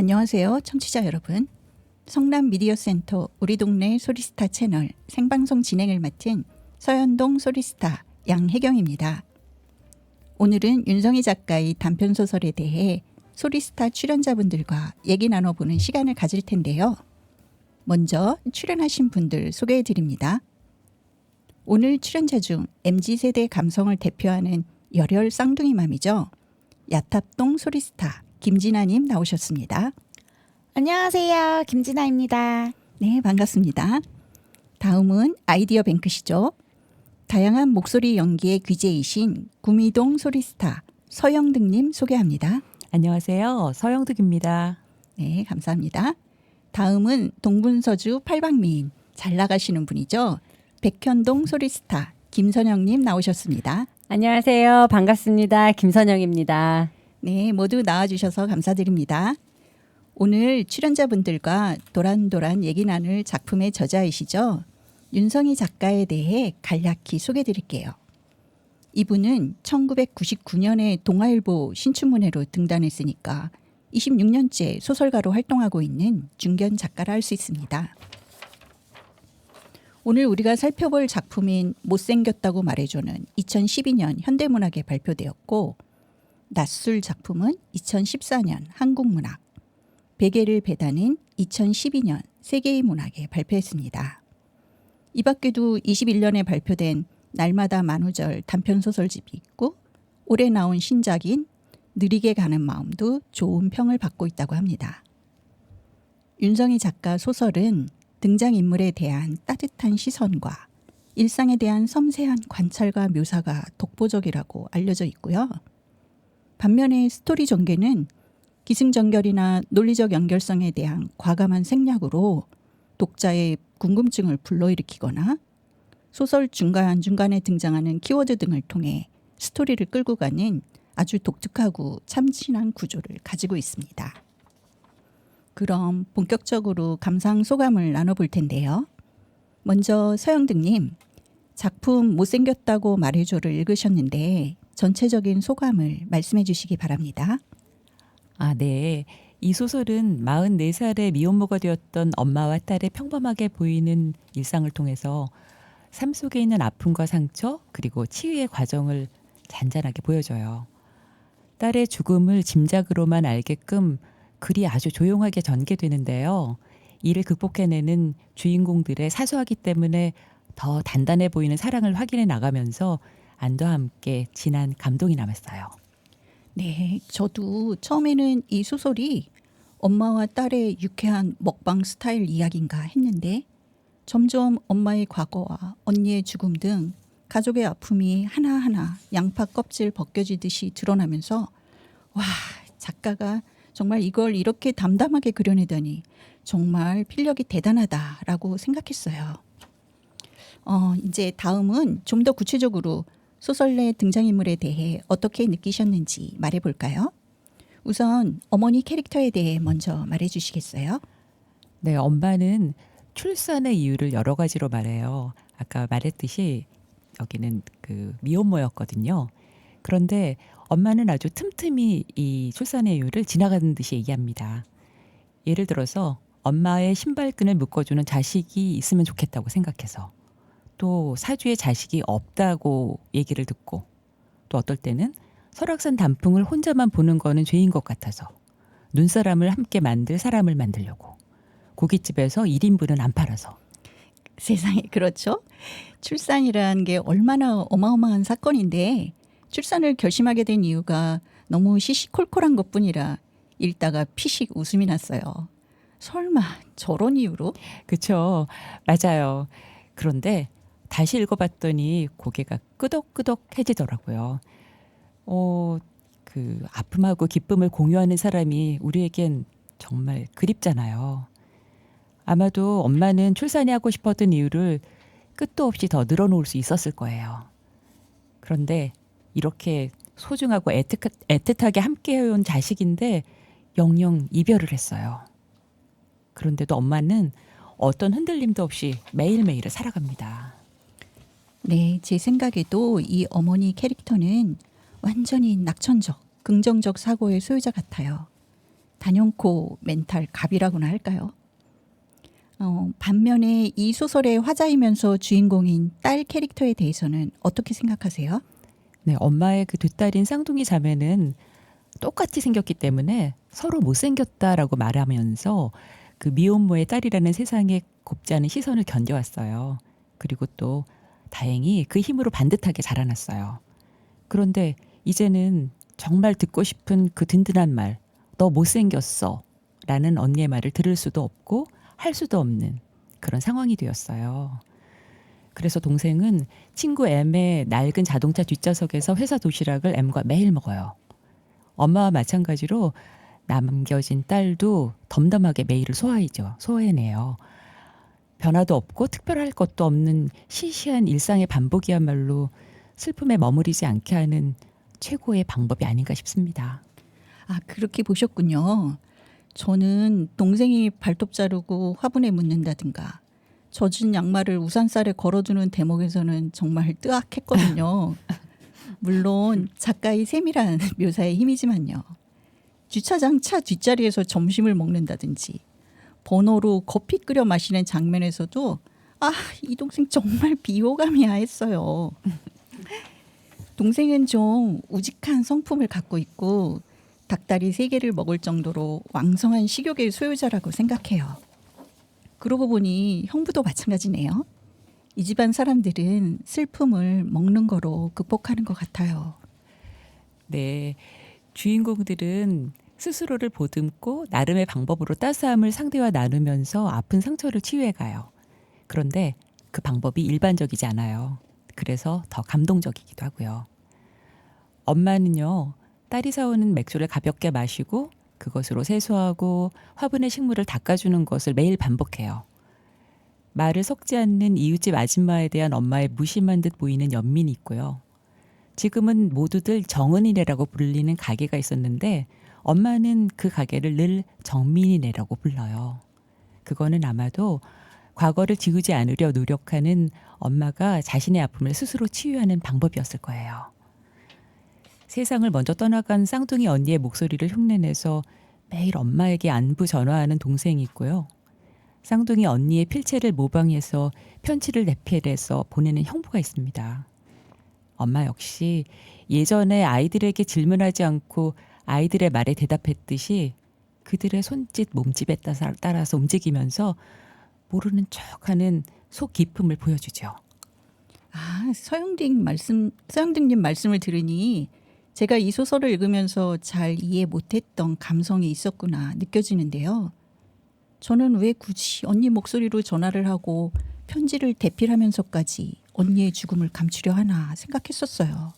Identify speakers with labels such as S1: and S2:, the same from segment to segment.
S1: 안녕하세요, 청취자 여러분. 성남 미디어 센터 우리 동네 소리스타 채널 생방송 진행을 맡은 서현동 소리스타 양혜경입니다. 오늘은 윤성희 작가의 단편 소설에 대해 소리스타 출연자분들과 얘기 나눠보는 시간을 가질 텐데요. 먼저 출연하신 분들 소개해 드립니다. 오늘 출연자 중 MZ세대 감성을 대표하는 열혈 쌍둥이맘이죠. 야탑동 소리스타 김진아님 나오셨습니다.
S2: 안녕하세요. 김진아입니다.
S1: 네, 반갑습니다. 다음은 아이디어 뱅크시죠. 다양한 목소리 연기의 귀재이신 구미동 소리스타 서영득님 소개합니다.
S3: 안녕하세요. 서영득입니다.
S1: 네, 감사합니다. 다음은 동분서주 팔방미인 잘 나가시는 분이죠. 백현동 소리스타 김선영님 나오셨습니다.
S2: 안녕하세요. 반갑습니다. 김선영입니다.
S1: 네, 모두 나와주셔서 감사드립니다. 오늘 출연자분들과 도란도란 얘기 나눌 작품의 저자이시죠. 윤성희 작가에 대해 간략히 소개드릴게요. 이분은 1999년에 동아일보 신춘문예로 등단했으니까 26년째 소설가로 활동하고 있는 중견 작가라 할 수 있습니다. 오늘 우리가 살펴볼 작품인 못생겼다고 말해줘는 2012년 현대문학에 발표되었고, 낯술 작품은 2014년 한국문학, 베개를 베다는 2012년 세계의 문학에 발표했습니다. 이 밖에도 21년에 발표된 날마다 만우절 단편소설집이 있고, 올해 나온 신작인 느리게 가는 마음도 좋은 평을 받고 있다고 합니다. 윤성희 작가 소설은 등장인물에 대한 따뜻한 시선과 일상에 대한 섬세한 관찰과 묘사가 독보적이라고 알려져 있고요. 반면에 스토리 전개는 기승전결이나 논리적 연결성에 대한 과감한 생략으로 독자의 궁금증을 불러일으키거나 소설 중간중간에 등장하는 키워드 등을 통해 스토리를 끌고 가는 아주 독특하고 참신한 구조를 가지고 있습니다. 그럼 본격적으로 감상 소감을 나눠볼 텐데요. 먼저 서영득님, 작품 못생겼다고 말해줘를 읽으셨는데 전체적인 소감을 말씀해 주시기 바랍니다.
S3: 네. 이 소설은 44살의 미혼모가 되었던 엄마와 딸의 평범하게 보이는 일상을 통해서 삶 속에 있는 아픔과 상처 그리고 치유의 과정을 잔잔하게 보여줘요. 딸의 죽음을 짐작으로만 알게끔 글이 아주 조용하게 전개되는데요. 이를 극복해내는 주인공들의 사소하기 때문에 더 단단해 보이는 사랑을 확인해 나가면서 안도와 함께 진한 감동이 남았어요.
S1: 네, 저도 처음에는 이 소설이 엄마와 딸의 유쾌한 먹방 스타일 이야기인가 했는데 점점 엄마의 과거와 언니의 죽음 등 가족의 아픔이 하나하나 양파 껍질 벗겨지듯이 드러나면서 와, 작가가 정말 이걸 이렇게 담담하게 그려내다니 정말 필력이 대단하다라고 생각했어요. 이제 다음은 좀 더 구체적으로 소설 내 등장인물에 대해 어떻게 느끼셨는지 말해볼까요? 우선 어머니 캐릭터에 대해 먼저 말해주시겠어요?
S3: 네, 엄마는 출산의 이유를 여러 가지로 말해요. 아까 말했듯이 여기는 그 미혼모였거든요. 그런데 엄마는 아주 틈틈이 이 출산의 이유를 지나가는 듯이 얘기합니다. 예를 들어서 엄마의 신발끈을 묶어주는 자식이 있으면 좋겠다고 생각해서, 또 사주에 자식이 없다고 얘기를 듣고, 또 어떨 때는 설악산 단풍을 혼자만 보는 거는 죄인 것 같아서 눈사람을 함께 만들 사람을 만들려고, 고깃집에서 1인분은 안 팔아서.
S1: 세상에, 그렇죠. 출산이라는 게 얼마나 어마어마한 사건인데 출산을 결심하게 된 이유가 너무 시시콜콜한 것뿐이라 읽다가 피식 웃음이 났어요. 설마 저런 이유로?
S3: 그쵸. 맞아요. 그런데 다시 읽어봤더니 고개가 끄덕끄덕해지더라고요. 그 아픔하고 기쁨을 공유하는 사람이 우리에겐 정말 그립잖아요. 아마도 엄마는 출산이 하고 싶었던 이유를 끝도 없이 더 늘어놓을 수 있었을 거예요. 그런데 이렇게 소중하고 애틋하게 함께 해온 자식인데 영영 이별을 했어요. 그런데도 엄마는 어떤 흔들림도 없이 매일매일을 살아갑니다.
S1: 네, 제 생각에도 이 어머니 캐릭터는 완전히 낙천적, 긍정적 사고의 소유자 같아요. 단연코 멘탈 갑이라고나 할까요? 반면에 이 소설의 화자이면서 주인공인 딸 캐릭터에 대해서는 어떻게 생각하세요?
S3: 네, 엄마의 그 뒷딸인 쌍둥이 자매는 똑같이 생겼기 때문에 서로 못생겼다라고 말하면서 그 미혼모의 딸이라는 세상에 곱지 않은 시선을 견뎌왔어요. 그리고 또 다행히 그 힘으로 반듯하게 자라났어요. 그런데 이제는 정말 듣고 싶은 그 든든한 말, 너 못생겼어 라는 언니의 말을 들을 수도 없고 할 수도 없는 그런 상황이 되었어요. 그래서 동생은 친구 M의 낡은 자동차 뒷좌석에서 회사 도시락을 M과 매일 먹어요. 엄마와 마찬가지로 남겨진 딸도 덤덤하게 매일을 소화해내요. 변화도 없고 특별할 것도 없는 시시한 일상의 반복이야말로 슬픔에 머무르지 않게 하는 최고의 방법이 아닌가 싶습니다.
S1: 아, 그렇게 보셨군요. 저는 동생이 발톱 자르고 화분에 묻는다든가 젖은 양말을 우산살에 걸어두는 대목에서는 정말 뜨악했거든요. 물론 작가의 세밀한 묘사의 힘이지만요. 주차장 차 뒷자리에서 점심을 먹는다든지 번호로 커피 끓여 마시는 장면에서도 아, 이 동생 정말 비호감이야 했어요. 동생은 좀 우직한 성품을 갖고 있고 닭다리 3개를 먹을 정도로 왕성한 식욕의 소유자라고 생각해요. 그러고 보니 형부도 마찬가지네요. 이 집안 사람들은 슬픔을 먹는 거로 극복하는 것 같아요.
S3: 네, 주인공들은 스스로를 보듬고 나름의 방법으로 따스함을 상대와 나누면서 아픈 상처를 치유해가요. 그런데 그 방법이 일반적이지 않아요. 그래서 더 감동적이기도 하고요. 엄마는요, 딸이 사오는 맥주를 가볍게 마시고 그것으로 세수하고 화분에 식물을 닦아주는 것을 매일 반복해요. 말을 섞지 않는 이웃집 아줌마에 대한 엄마의 무심한 듯 보이는 연민이 있고요. 지금은 모두들 정은이네라고 불리는 가게가 있었는데 엄마는 그 가게를 늘 정민이네라고 불러요. 그거는 아마도 과거를 지우지 않으려 노력하는 엄마가 자신의 아픔을 스스로 치유하는 방법이었을 거예요. 세상을 먼저 떠나간 쌍둥이 언니의 목소리를 흉내내서 매일 엄마에게 안부 전화하는 동생이 있고요. 쌍둥이 언니의 필체를 모방해서 편지를 내필해서 보내는 형부가 있습니다. 엄마 역시 예전에 아이들에게 질문하지 않고 아이들의 말에 대답했듯이 그들의 손짓, 몸집에 따라서 움직이면서 모르는 척하는 속 깊음을 보여주죠.
S1: 아, 서영등님 말씀을 들으니 제가 이 소설을 읽으면서 잘 이해 못했던 감성이 있었구나 느껴지는데요. 저는 왜 굳이 언니 목소리로 전화를 하고 편지를 대필하면서까지 언니의 죽음을 감추려 하나 생각했었어요.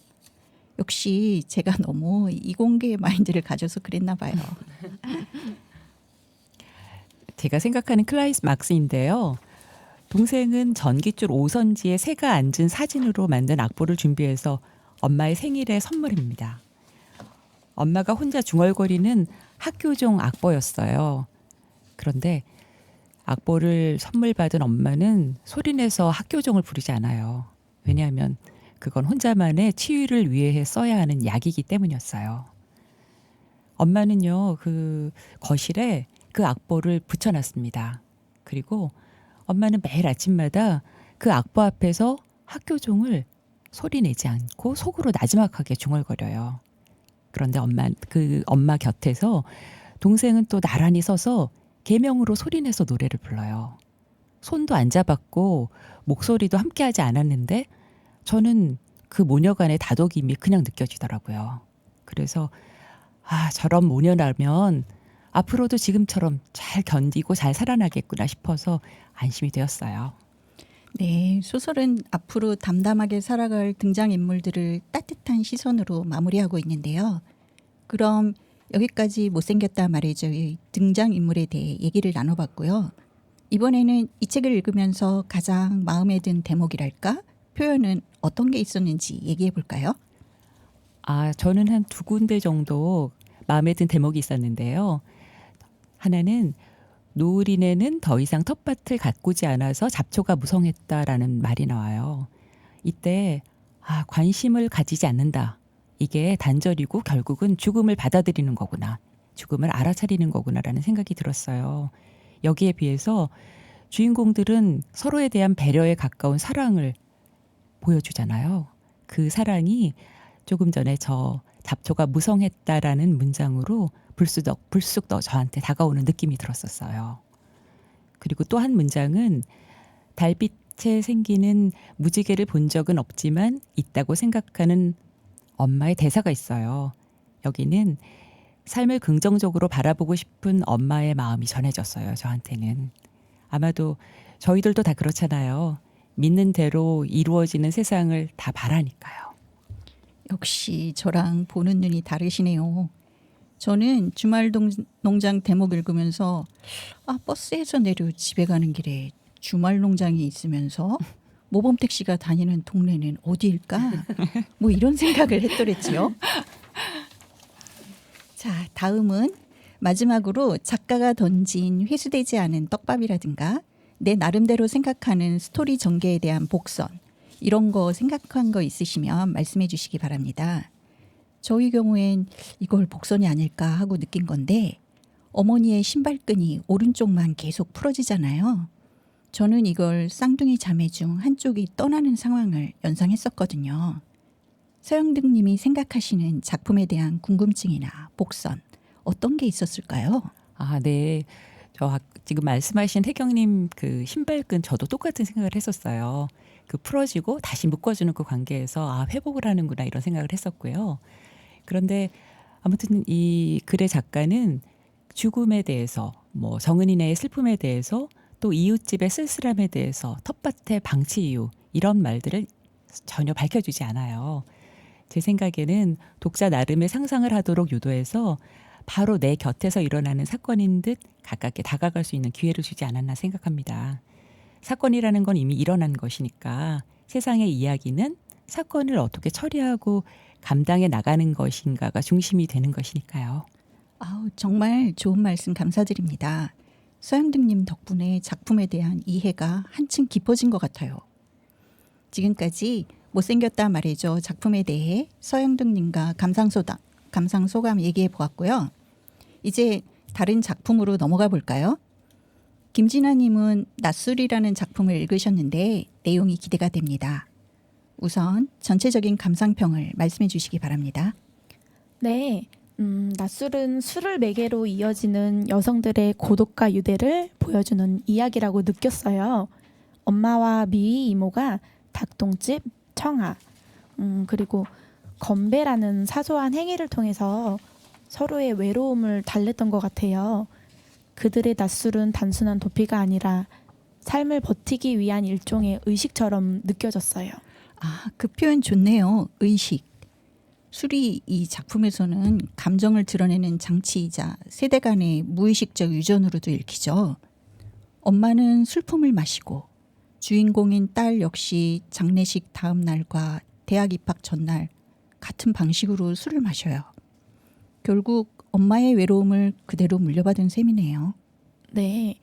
S1: 역시 제가 너무 이공계 마인드를 가져서 그랬나 봐요.
S3: 제가 생각하는 클라이막스인데요. 동생은 전깃줄 5선지에 새가 앉은 사진으로 만든 악보를 준비해서 엄마의 생일에 선물입니다. 엄마가 혼자 중얼거리는 학교종 악보였어요. 그런데 악보를 선물 받은 엄마는 소리내서 학교종을 부르지 않아요. 왜냐하면 그건 혼자만의 치유를 위해 써야 하는 약이기 때문이었어요. 엄마는요, 그 거실에 그 악보를 붙여놨습니다. 그리고 엄마는 매일 아침마다 그 악보 앞에서 학교종을 소리내지 않고 속으로 나지막하게 중얼거려요. 그런데 엄마 곁에서 동생은 또 나란히 서서 계명으로 소리내서 노래를 불러요. 손도 안 잡았고 목소리도 함께하지 않았는데 저는 그 모녀 간의 다독임이 그냥 느껴지더라고요. 그래서 저런 모녀라면 앞으로도 지금처럼 잘 견디고 잘 살아나겠구나 싶어서 안심이 되었어요.
S1: 네, 소설은 앞으로 담담하게 살아갈 등장인물들을 따뜻한 시선으로 마무리하고 있는데요. 그럼 여기까지 못생겼다 말해줘의 등장인물에 대해 얘기를 나눠봤고요. 이번에는 이 책을 읽으면서 가장 마음에 든 대목이랄까? 표현은 어떤 게 있었는지 얘기해 볼까요?
S3: 저는 한 2군데 정도 마음에 든 대목이 있었는데요. 하나는 노을이네는 더 이상 텃밭을 가꾸지 않아서 잡초가 무성했다라는 말이 나와요. 이때 관심을 가지지 않는다. 이게 단절이고 결국은 죽음을 받아들이는 거구나. 죽음을 알아차리는 거구나라는 생각이 들었어요. 여기에 비해서 주인공들은 서로에 대한 배려에 가까운 사랑을 보여주잖아요. 그 사랑이 조금 전에 저 잡초가 무성했다라는 문장으로 불쑥 더 저한테 다가오는 느낌이 들었었어요. 그리고 또 한 문장은 달빛에 생기는 무지개를 본 적은 없지만 있다고 생각하는 엄마의 대사가 있어요. 여기는 삶을 긍정적으로 바라보고 싶은 엄마의 마음이 전해졌어요. 저한테는. 아마도 저희들도 다 그렇잖아요. 믿는 대로 이루어지는 세상을 다 바라니까요.
S1: 역시 저랑 보는 눈이 다르시네요. 저는 주말 농장 대목 읽으면서 버스에서 내려 집에 가는 길에 주말 농장이 있으면서 모범 택시가 다니는 동네는 어디일까? 뭐 이런 생각을 했더랬지요. 자, 다음은 마지막으로 작가가 던진 회수되지 않은 떡밥이라든가 내 나름대로 생각하는 스토리 전개에 대한 복선, 이런 거 생각한 거 있으시면 말씀해 주시기 바랍니다. 저희 경우엔 이걸 복선이 아닐까 하고 느낀 건데, 어머니의 신발끈이 오른쪽만 계속 풀어지잖아요. 저는 이걸 쌍둥이 자매 중 한쪽이 떠나는 상황을 연상했었거든요. 서영득 님이 생각하시는 작품에 대한 궁금증이나 복선, 어떤 게 있었을까요?
S3: 아, 네. 지금 말씀하신 혜경님 그 신발끈 저도 똑같은 생각을 했었어요. 그 풀어지고 다시 묶어주는 그 관계에서 회복을 하는구나 이런 생각을 했었고요. 그런데 아무튼 이 글의 작가는 죽음에 대해서, 뭐 정은이네의 슬픔에 대해서, 또 이웃집의 쓸쓸함에 대해서, 텃밭의 방치 이유, 이런 말들을 전혀 밝혀주지 않아요. 제 생각에는 독자 나름의 상상을 하도록 유도해서 바로 내 곁에서 일어나는 사건인 듯 가깝게 다가갈 수 있는 기회를 주지 않았나 생각합니다. 사건이라는 건 이미 일어난 것이니까 세상의 이야기는 사건을 어떻게 처리하고 감당해 나가는 것인가가 중심이 되는 것이니까요.
S1: 정말 좋은 말씀 감사드립니다. 서영득님 덕분에 작품에 대한 이해가 한층 깊어진 것 같아요. 지금까지 못생겼다 말해줘 작품에 대해 서영득님과 감상소감 얘기해 보았고요. 이제 다른 작품으로 넘어가 볼까요? 김진아님은 낯술이라는 작품을 읽으셨는데 내용이 기대가 됩니다. 우선 전체적인 감상평을 말씀해 주시기 바랍니다.
S4: 네, 낯술은 술을 매개로 이어지는 여성들의 고독과 유대를 보여주는 이야기라고 느꼈어요. 엄마와 미희 이모가 닭똥집, 청아, 그리고 건배라는 사소한 행위를 통해서 서로의 외로움을 달랬던 것 같아요. 그들의 낯술은 단순한 도피가 아니라 삶을 버티기 위한 일종의 의식처럼 느껴졌어요.
S1: 그 표현 좋네요. 의식. 술이 이 작품에서는 감정을 드러내는 장치이자 세대 간의 무의식적 유전으로도 읽히죠. 엄마는 술품을 마시고 주인공인 딸 역시 장례식 다음 날과 대학 입학 전날 같은 방식으로 술을 마셔요. 결국 엄마의 외로움을 그대로 물려받은 셈이네요.
S4: 네,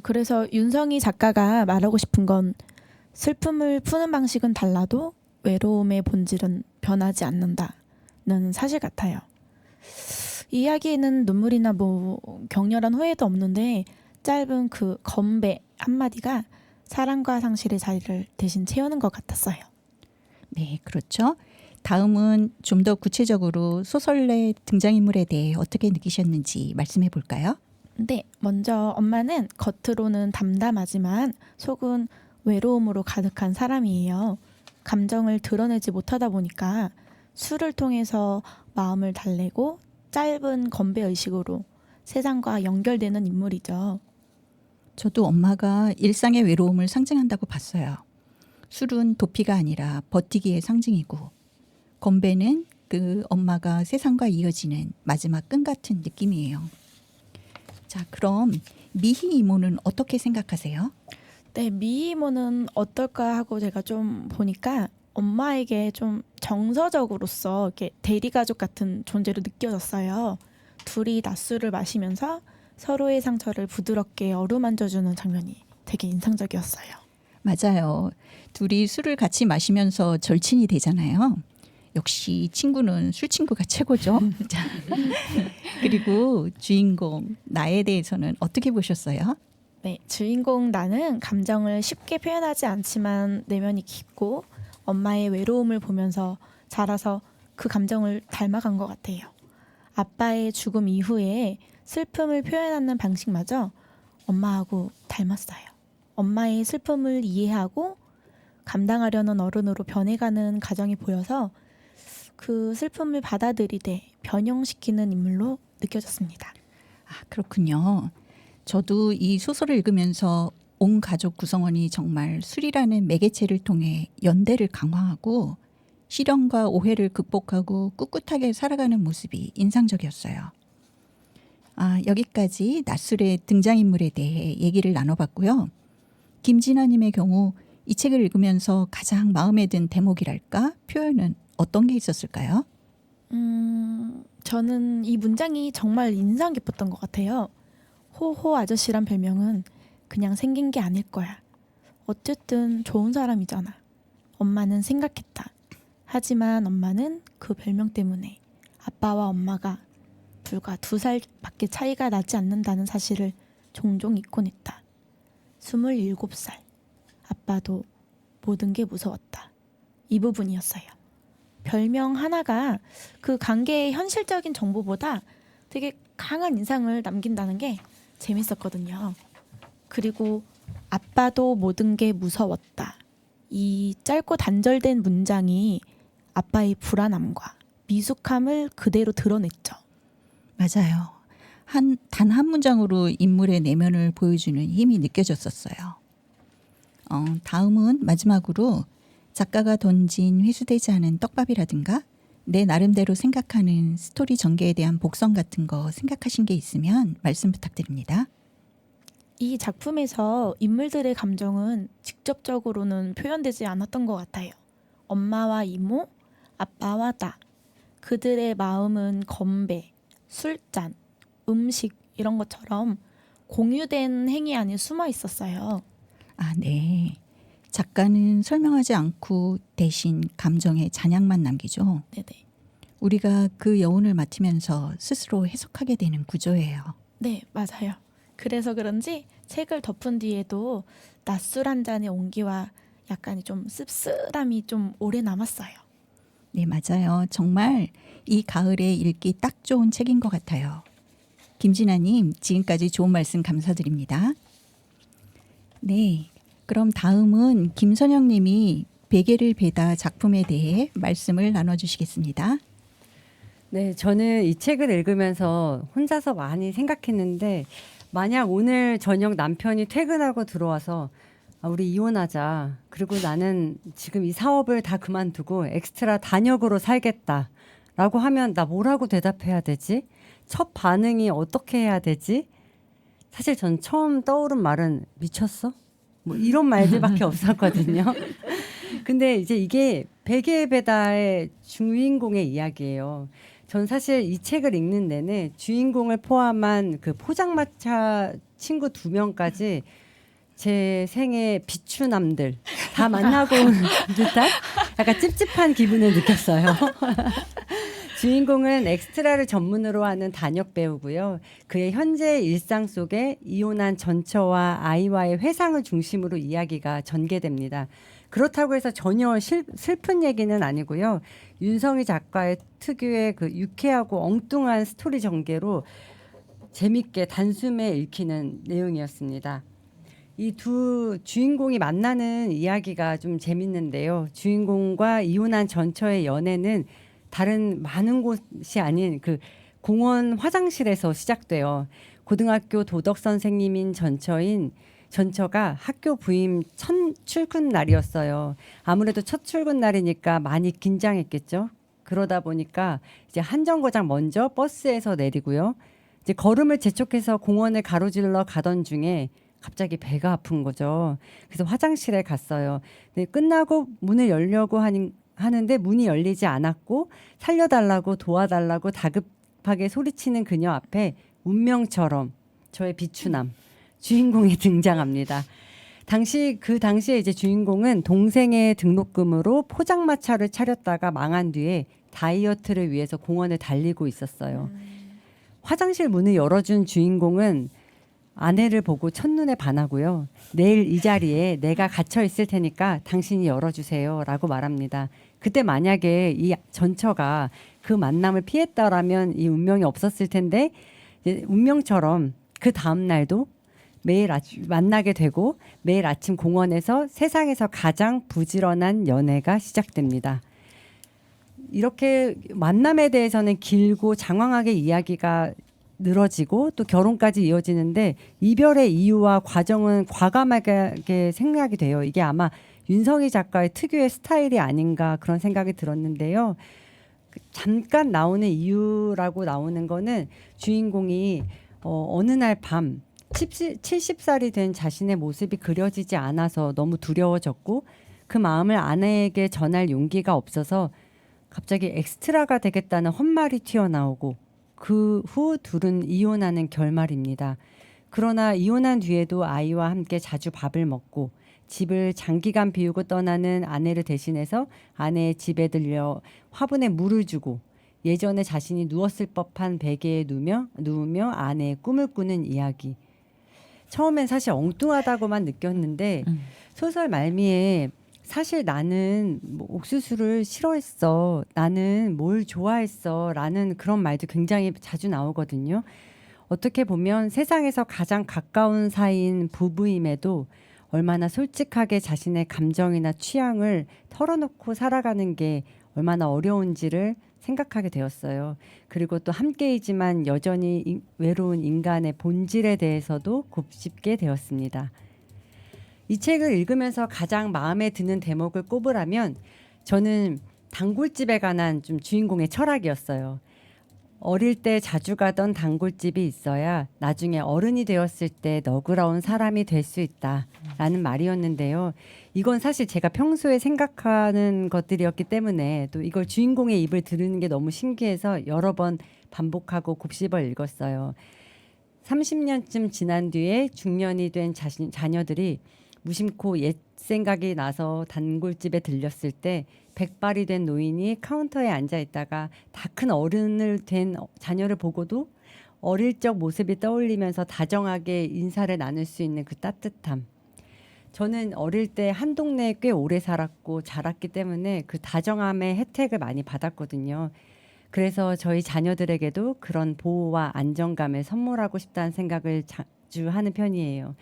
S4: 그래서 윤성희 작가가 말하고 싶은 건 슬픔을 푸는 방식은 달라도 외로움의 본질은 변하지 않는다는 사실 같아요. 이 이야기에는 눈물이나 격렬한 후회도 없는데 짧은 그 건배 한마디가 사랑과 상실의 자리를 대신 채우는 것 같았어요.
S1: 네, 그렇죠. 다음은 좀 더 구체적으로 소설 내 등장인물에 대해 어떻게 느끼셨는지 말씀해 볼까요?
S4: 네, 먼저 엄마는 겉으로는 담담하지만 속은 외로움으로 가득한 사람이에요. 감정을 드러내지 못하다 보니까 술을 통해서 마음을 달래고 짧은 건배 의식으로 세상과 연결되는 인물이죠.
S1: 저도 엄마가 일상의 외로움을 상징한다고 봤어요. 술은 도피가 아니라 버티기의 상징이고, 건배는 그 엄마가 세상과 이어지는 마지막 끈 같은 느낌이에요. 자, 그럼 미희 이모는 어떻게 생각하세요?
S4: 네, 미희 이모는 어떨까 하고 제가 좀 보니까 엄마에게 좀 정서적으로서 이렇게 대리가족 같은 존재로 느껴졌어요. 둘이 낮술을 마시면서 서로의 상처를 부드럽게 어루만져주는 장면이 되게 인상적이었어요.
S1: 맞아요. 둘이 술을 같이 마시면서 절친이 되잖아요. 역시 친구는 술 친구가 최고죠. 자, 그리고 주인공 나에 대해서는 어떻게 보셨어요?
S4: 네, 주인공 나는 감정을 쉽게 표현하지 않지만 내면이 깊고 엄마의 외로움을 보면서 자라서 그 감정을 닮아간 것 같아요. 아빠의 죽음 이후에 슬픔을 표현하는 방식마저 엄마하고 닮았어요. 엄마의 슬픔을 이해하고 감당하려는 어른으로 변해가는 과정이 보여서 그 슬픔을 받아들이되 변형시키는 인물로 느껴졌습니다.
S1: 아, 그렇군요. 저도 이 소설을 읽으면서 온 가족 구성원이 정말 술이라는 매개체를 통해 연대를 강화하고 시련과 오해를 극복하고 꿋꿋하게 살아가는 모습이 인상적이었어요. 아, 여기까지 낯술의 등장인물에 대해 얘기를 나눠봤고요. 김진아님의 경우 이 책을 읽으면서 가장 마음에 든 대목이랄까 표현은 어떤 게 있었을까요?
S4: 저는 이 문장이 정말 인상 깊었던 것 같아요. 호호 아저씨란 별명은 그냥 생긴 게 아닐 거야. 어쨌든 좋은 사람이잖아. 엄마는 생각했다. 하지만 엄마는 그 별명 때문에 아빠와 엄마가 불과 2살밖에 차이가 나지 않는다는 사실을 종종 잊곤 했다. 27살. 아빠도 모든 게 무서웠다. 이 부분이었어요. 별명 하나가 그 관계의 현실적인 정보보다 되게 강한 인상을 남긴다는 게 재밌었거든요. 그리고 아빠도 모든 게 무서웠다. 이 짧고 단절된 문장이 아빠의 불안함과 미숙함을 그대로 드러냈죠.
S1: 맞아요. 단 한 문장으로 인물의 내면을 보여주는 힘이 느껴졌었어요. 다음은 마지막으로 작가가 던진 회수되지 않은 떡밥이라든가 내 나름대로 생각하는 스토리 전개에 대한 복선 같은 거 생각하신 게 있으면 말씀 부탁드립니다.
S4: 이 작품에서 인물들의 감정은 직접적으로는 표현되지 않았던 것 같아요. 엄마와 이모, 아빠와 나. 그들의 마음은 건배, 술잔, 음식 이런 것처럼 공유된 행위 안에 숨어 있었어요.
S1: 아, 네. 작가는 설명하지 않고 대신 감정의 잔향만 남기죠.
S4: 네네.
S1: 우리가 그 여운을 맡으면서 스스로 해석하게 되는 구조예요.
S4: 네, 맞아요. 그래서 그런지 책을 덮은 뒤에도 낮술 한 잔의 온기와 약간의 좀 씁쓸함이 좀 오래 남았어요.
S1: 네, 맞아요. 정말 이 가을에 읽기 딱 좋은 책인 것 같아요. 김진아님, 지금까지 좋은 말씀 감사드립니다. 네, 그럼 다음은 김선영 님이 베개를 베다 작품에 대해 말씀을 나눠주시겠습니다.
S2: 네, 저는 이 책을 읽으면서 혼자서 많이 생각했는데 만약 오늘 저녁 남편이 퇴근하고 들어와서 우리 이혼하자. 그리고 나는 지금 이 사업을 다 그만두고 엑스트라 단역으로 살겠다. 라고 하면 나 뭐라고 대답해야 되지? 첫 반응이 어떻게 해야 되지? 사실 전 처음 떠오른 말은 미쳤어? 뭐 이런 말들밖에 없었거든요. 근데 이제 이게 베개의 베다의 주인공의 이야기예요. 전 사실 이 책을 읽는 내내 주인공을 포함한 그 포장마차 친구 2명까지 제 생애 비추남들 다 만나고 온 듯한 약간 찝찝한 기분을 느꼈어요. 주인공은 엑스트라를 전문으로 하는 단역 배우고요. 그의 현재 일상 속에 이혼한 전처와 아이와의 회상을 중심으로 이야기가 전개됩니다. 그렇다고 해서 전혀 슬픈 얘기는 아니고요. 윤성희 작가의 특유의 그 유쾌하고 엉뚱한 스토리 전개로 재밌게 단숨에 읽히는 내용이었습니다. 이 두 주인공이 만나는 이야기가 좀 재밌는데요. 주인공과 이혼한 전처의 연애는 다른 많은 곳이 아닌 그 공원 화장실에서 시작돼요. 고등학교 도덕 선생님인 전처가 학교 부임 첫 출근 날이었어요. 아무래도 첫 출근 날이니까 많이 긴장했겠죠. 그러다 보니까 이제 한 정거장 먼저 버스에서 내리고요. 이제 걸음을 재촉해서 공원을 가로질러 가던 중에 갑자기 배가 아픈 거죠. 그래서 화장실에 갔어요. 근데 끝나고 문을 열려고 하는데 문이 열리지 않았고 살려달라고 도와달라고 다급하게 소리치는 그녀 앞에 운명처럼 저의 비추남 주인공이 등장합니다. 그 당시에 이제 주인공은 동생의 등록금으로 포장마차를 차렸다가 망한 뒤에 다이어트를 위해서 공원을 달리고 있었어요. 화장실 문을 열어준 주인공은 아내를 보고 첫눈에 반하고요. 내일 이 자리에 내가 갇혀 있을 테니까 당신이 열어주세요 라고 말합니다. 그때 만약에 이 전처가 그 만남을 피했더라면 이 운명이 없었을 텐데 이제 운명처럼 그 다음 날도 매일 만나게 되고 매일 아침 공원에서 세상에서 가장 부지런한 연애가 시작됩니다. 이렇게 만남에 대해서는 길고 장황하게 이야기가 늘어지고 또 결혼까지 이어지는데 이별의 이유와 과정은 과감하게 생략이 돼요. 이게 아마 윤성희 작가의 특유의 스타일이 아닌가 그런 생각이 들었는데요. 잠깐 나오는 이유라고 나오는 거는 주인공이 어느 날 밤 70살이 된 자신의 모습이 그려지지 않아서 너무 두려워졌고 그 마음을 아내에게 전할 용기가 없어서 갑자기 엑스트라가 되겠다는 헛말이 튀어나오고 그 후 둘은 이혼하는 결말입니다. 그러나 이혼한 뒤에도 아이와 함께 자주 밥을 먹고 집을 장기간 비우고 떠나는 아내를 대신해서 아내의 집에 들려 화분에 물을 주고 예전에 자신이 누웠을 법한 베개에 누우며 아내의 꿈을 꾸는 이야기. 처음엔 사실 엉뚱하다고만 느꼈는데 소설 말미에 사실 나는 뭐 옥수수를 싫어했어. 나는 뭘 좋아했어. 라는 그런 말도 굉장히 자주 나오거든요. 어떻게 보면 세상에서 가장 가까운 사이인 부부임에도 얼마나 솔직하게 자신의 감정이나 취향을 털어놓고 살아가는 게 얼마나 어려운지를 생각하게 되었어요. 그리고 또 함께이지만 여전히 외로운 인간의 본질에 대해서도 곱씹게 되었습니다. 이 책을 읽으면서 가장 마음에 드는 대목을 꼽으라면 저는 단골집에 관한 좀 주인공의 철학이었어요. 어릴 때 자주 가던 단골집이 있어야 나중에 어른이 되었을 때 너그러운 사람이 될 수 있다라는 말이었는데요. 이건 사실 제가 평소에 생각하는 것들이었기 때문에 또 이걸 주인공의 입을 들으는 게 너무 신기해서 여러 번 반복하고 곱씹어 읽었어요. 30년쯤 지난 뒤에 중년이 된 자녀들이 무심코 옛 생각이 나서 단골집에 들렸을 때 백발이 된 노인이 카운터에 앉아 있다가 다 큰 어른을 된 자녀를 보고도 어릴 적 모습이 떠올리면서 다정하게 인사를 나눌 수 있는 그 따뜻함. 저는 어릴 때 한 동네에 꽤 오래 살았고 자랐기 때문에 그 다정함의 혜택을 많이 받았거든요. 그래서 저희 자녀들에게도 그런 보호와 안정감을 선물하고 싶다는 생각을 자주 하는 편이에요.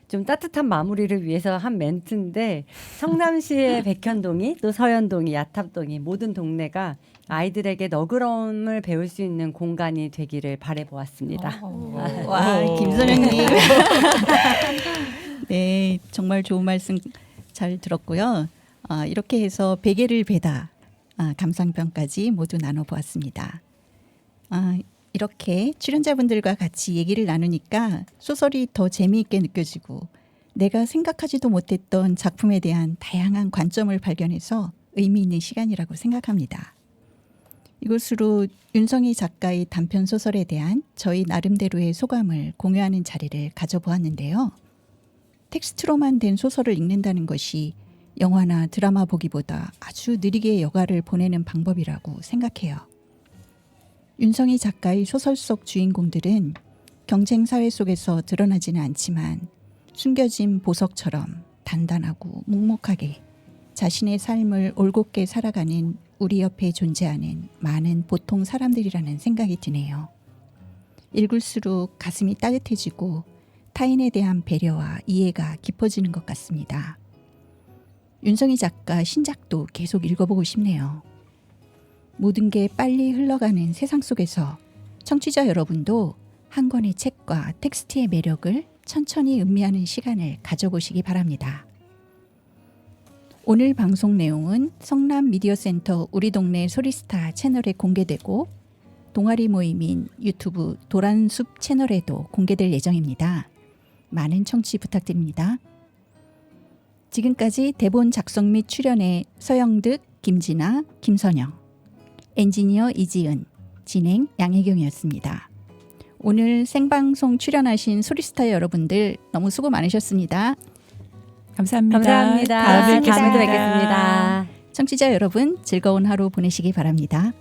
S2: 좀 따뜻한 마무리를 위해서 한 멘트인데 성남시의 백현동이 또 서현동이 야탑동이 모든 동네가 아이들에게 너그러움을 배울 수 있는 공간이 되기를 바라보았습니다.
S1: 와, 김선영님. 네, 정말 좋은 말씀 잘 들었고요. 이렇게 해서 베개를 베다 감상평까지 모두 나눠보았습니다. 이렇게 출연자분들과 같이 얘기를 나누니까 소설이 더 재미있게 느껴지고 내가 생각하지도 못했던 작품에 대한 다양한 관점을 발견해서 의미 있는 시간이라고 생각합니다. 이것으로 윤성희 작가의 단편 소설에 대한 저희 나름대로의 소감을 공유하는 자리를 가져보았는데요. 텍스트로만 된 소설을 읽는다는 것이 영화나 드라마 보기보다 아주 느리게 여가를 보내는 방법이라고 생각해요. 윤성희 작가의 소설 속 주인공들은 경쟁 사회 속에서 드러나지는 않지만 숨겨진 보석처럼 단단하고 묵묵하게 자신의 삶을 올곧게 살아가는 우리 옆에 존재하는 많은 보통 사람들이라는 생각이 드네요. 읽을수록 가슴이 따뜻해지고 타인에 대한 배려와 이해가 깊어지는 것 같습니다. 윤성희 작가 신작도 계속 읽어보고 싶네요. 모든 게 빨리 흘러가는 세상 속에서 청취자 여러분도 한 권의 책과 텍스트의 매력을 천천히 음미하는 시간을 가져보시기 바랍니다. 오늘 방송 내용은 성남 미디어센터 우리 동네 소리스타 채널에 공개되고 동아리 모임인 유튜브 도란숲 채널에도 공개될 예정입니다. 많은 청취 부탁드립니다. 지금까지 대본 작성 및 출연의 서영득, 김진아, 김선영, 엔지니어 이지은, 진행 양혜경이었습니다. 오늘 생방송 출연하신 소리스타 여러분들 너무 수고 많으셨습니다.
S3: 감사합니다.
S2: 감사합니다.
S3: 다음에
S2: 다음에 또
S3: 뵙겠습니다.
S2: 뵙겠습니다.
S1: 청취자 여러분 즐거운 하루 보내시기 바랍니다.